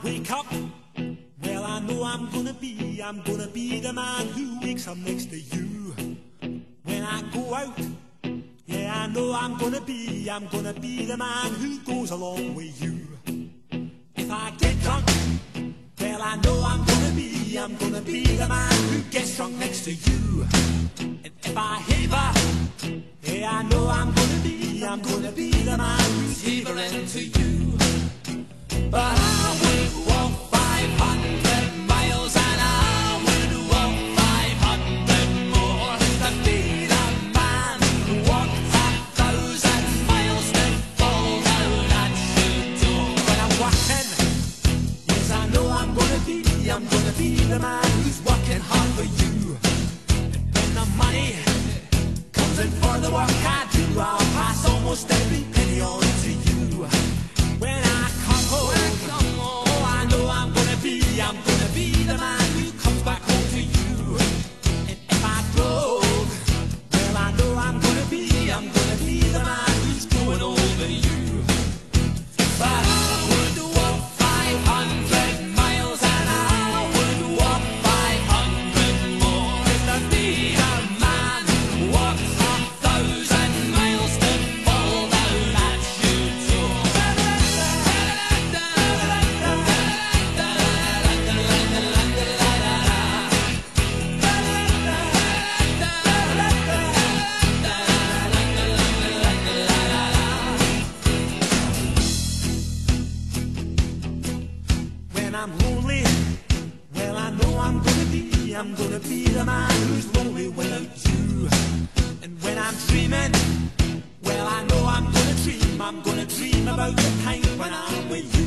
wake up, well, I know I'm gonna be the man who wakes up next to you. When I go out, yeah, I know I'm gonna be the man who goes along with you. If I get drunk, well, I know I'm gonna be the man who gets drunk next to you. And if I haver, yeah, I know I'm gonna be the man who's havering to you. But I would walk 500 miles and I would walk 500 more to be the man who walked 1,000 miles to fall down at your door. When I'm walking, yes, I know I'm gonna be the man who's working hard for you. And when the money comes in for the work I do, I'll pass almost every penny on to you. When I come home, oh, I know I'm gonna be the man who comes back home to you. And if I drove, well, I know I'm gonna be the man who's going over you. But I would walk 500 miles and I would walk 500 more to be the man who walks 1,000 miles to fall down at your door. When I'm lonely, well, I know I'm gonna be the man who's lonely without you. And when I'm dreaming, well, I know I'm gonna dream about the time when I'm with you.